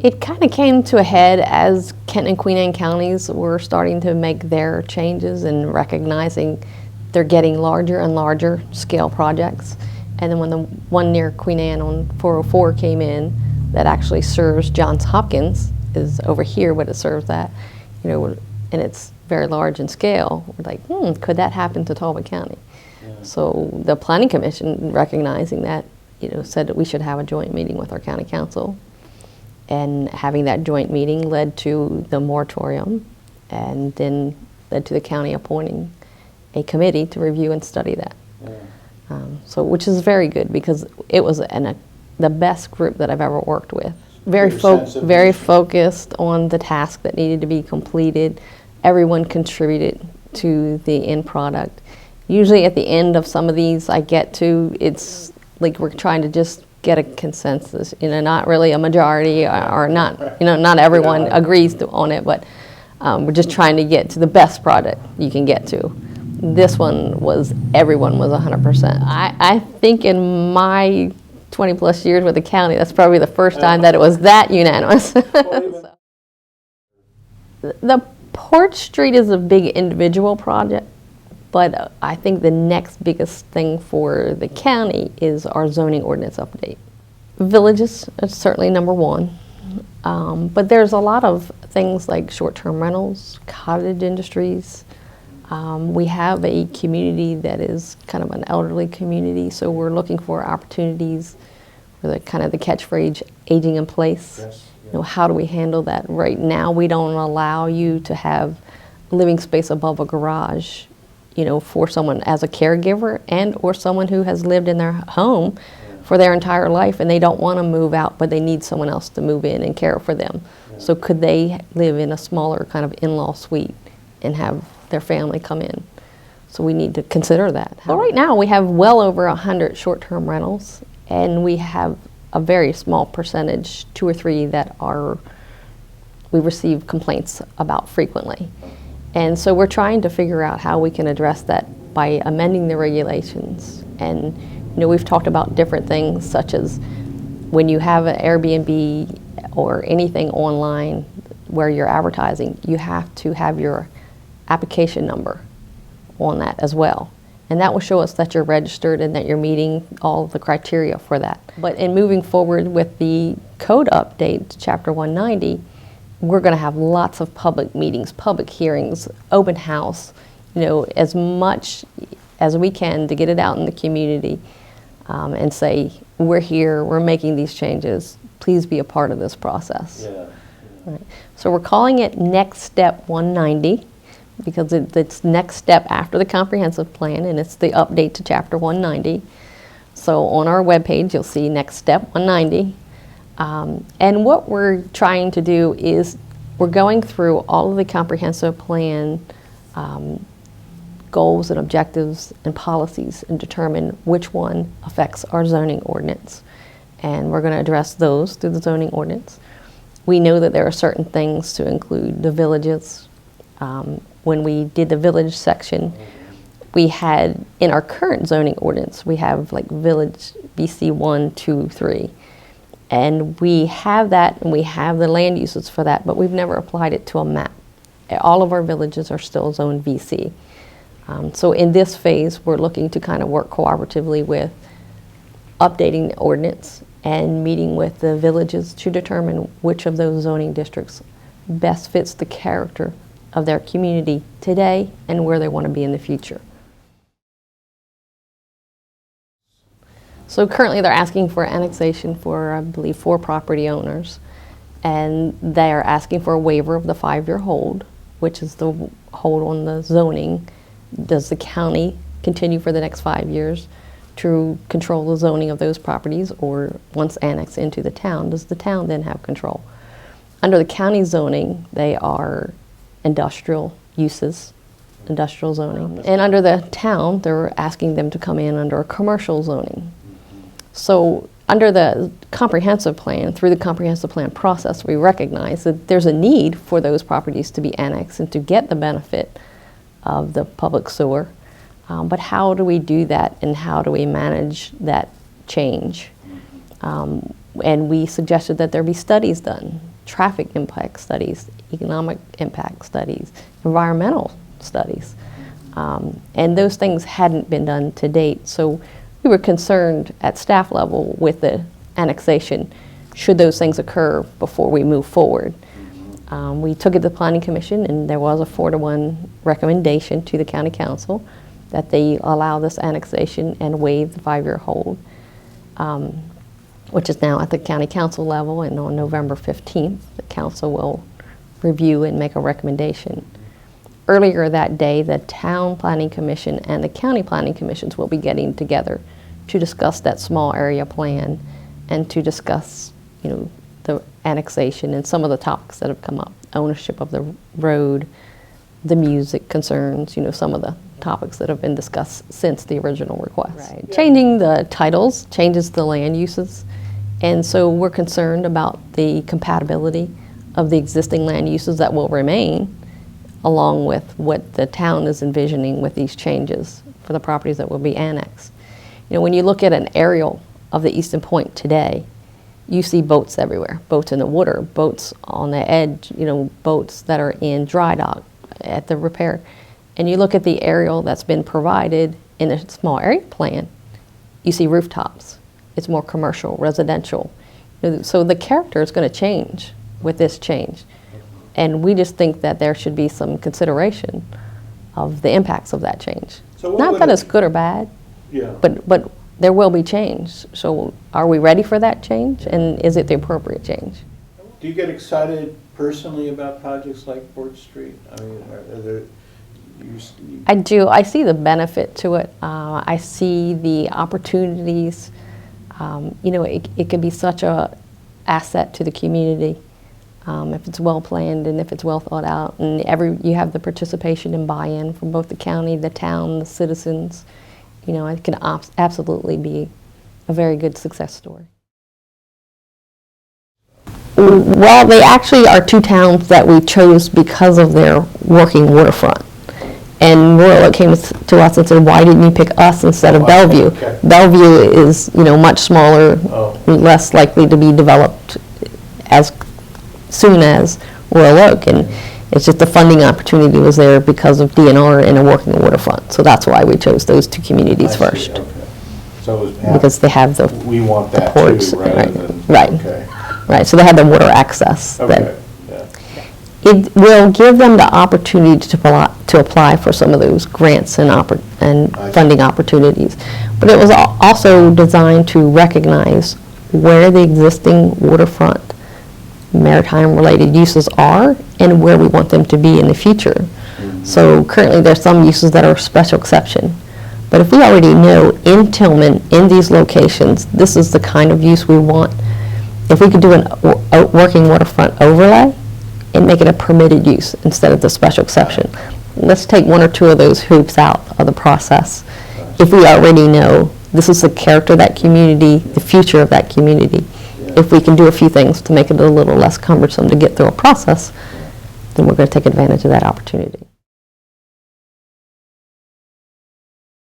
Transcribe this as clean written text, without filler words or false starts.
It kind of came to a head as Kent and Queen Anne counties were starting to make their changes and recognizing they're getting larger and larger scale projects. And then when the one near Queen Anne on 404 came in that actually serves Johns Hopkins, is over here, but it serves that, you know, and it's very large in scale. We're like, could that happen to Talbot County? Yeah. So the Planning Commission, recognizing that, you know, said that we should have a joint meeting with our county council. And having that joint meeting led to the moratorium, and then led to the county appointing a committee to review and study that. Yeah. So, which is very good, because it was the best group that I've ever worked with. Very focused on the task that needed to be completed. Everyone contributed to the end product. Usually at the end of some of these I get to, it's like we're trying to just get a consensus, you know, not really a majority or not, you know, not everyone agrees on it, but we're just trying to get to the best product you can get to. This one was, everyone was 100%. I think in my 20 plus years with the county, that's probably the first time that it was that unanimous. The Port Street is a big individual project, but I think the next biggest thing for the county is our zoning ordinance update. Villages is certainly number one, but there's a lot of things like short-term rentals, cottage industries. We have a community that is kind of an elderly community, so we're looking for opportunities for the kind of the catchphrase, aging in place. Yes, yeah. You know, how do we handle that? Right now, we don't allow you to have living space above a garage, you know, for someone as a caregiver and or someone who has lived in their home for their entire life and they don't want to move out, but they need someone else to move in and care for them. Yeah. So could they live in a smaller kind of in-law suite and have their family come in? So we need to consider that. Well, right now we have well over 100 short-term rentals, and we have a very small percentage, 2 or 3, that we receive complaints about frequently. And so we're trying to figure out how we can address that by amending the regulations. And you know, we've talked about different things, such as when you have an Airbnb or anything online where you're advertising, you have to have your application number on that as well. And that will show us that you're registered and that you're meeting all the criteria for that. But in moving forward with the code update to Chapter 190, we're going to have lots of public meetings, public hearings, open house, you know, as much as we can to get it out in the community and say, we're here, we're making these changes, please be a part of this process. Yeah. Right. So we're calling it Next Step 190 because it's next step after the comprehensive plan, and it's the update to Chapter 190. So on our webpage, you'll see Next Step 190. And what we're trying to do is we're going through all of the comprehensive plan goals and objectives and policies and determine which one affects our zoning ordinance. And we're going to address those through the zoning ordinance. We know that there are certain things to include the villages. When we did the village section, we had, in our current zoning ordinance, we have like village BC 1, 2, 3. And we have that, and we have the land uses for that, but we've never applied it to a map. All of our villages are still zoned VC. So in this phase, we're looking to kind of work cooperatively with updating the ordinance and meeting with the villages to determine which of those zoning districts best fits the character of their community today and where they want to be in the future. So currently they're asking for annexation for, I believe, 4 property owners, and they are asking for a waiver of the 5-year hold, which is the hold on the zoning. Does the county continue for the next 5 years to control the zoning of those properties, or once annexed into the town, does the town then have control? Under the county zoning, they are industrial uses, industrial zoning. And under the town, they're asking them to come in under a commercial zoning. So under the comprehensive plan, through the comprehensive plan process, we recognize that there's a need for those properties to be annexed and to get the benefit of the public sewer. But how do we do that, and how do we manage that change? And we suggested that there be studies done, traffic impact studies, economic impact studies, environmental studies. And those things hadn't been done to date. So we were concerned at staff level with the annexation, should those things occur before we move forward. We took it to the Planning Commission, and there was a 4-to-1 recommendation to the County Council that they allow this annexation and waive the 5-year hold, which is now at the County Council level, and on November 15th, the Council will review and make a recommendation. Earlier that day, the Town Planning Commission and the County Planning Commissions will be getting together to discuss that small area plan and to discuss, the annexation and some of the topics that have come up, ownership of the road, the music concerns, some of the topics that have been discussed since the original request. Right. Yeah. Changing the titles changes the land uses, and so we're concerned about the compatibility of the existing land uses that will remain, along with what the town is envisioning with these changes for the properties that will be annexed. When you look at an aerial of the Eastern Point today, you see boats everywhere, boats in the water, boats on the edge, boats that are in dry dock at the repair. And you look at the aerial that's been provided in a small area plan, you see rooftops. It's more commercial, residential. So the character is going to change with this change. And we just think that there should be some consideration of the impacts of that change. So not that it's good or bad, but there will be change. So are we ready for that change? And is it the appropriate change? Do you get excited personally about projects like Port Street? I mean, are there... I do. I see the benefit to it. I see the opportunities. It could be such a asset to the community if it's well planned and if it's well thought out, and you have the participation and buy-in from both the county, the town, the citizens. It can absolutely be a very good success story. Well, they actually are 2 towns that we chose because of their working waterfront. And Royal Oak came to us and said, why didn't you pick us instead of Bellevue? Okay. Bellevue is, much smaller, less likely to be developed as soon as Royal Oak. And it's just the funding opportunity was there because of DNR and a working waterfront. So that's why we chose those 2 communities first. Okay. So it was because they have the we want that ports, too, rather than, right. Okay. Right, so they have the water access. Okay. It will give them the opportunity to apply for some of those grants and funding opportunities. But it was also designed to recognize where the existing waterfront maritime-related uses are and where we want them to be in the future. Mm-hmm. So currently there's some uses that are special exception. But if we already know in Tillman, in these locations, this is the kind of use we want, if we could do a working waterfront overlay and make it a permitted use instead of the special exception. Let's take 1 or 2 of those hoops out of the process. If we already know this is the character of that community, the future of that community, if we can do a few things to make it a little less cumbersome to get through a process, then we're going to take advantage of that opportunity.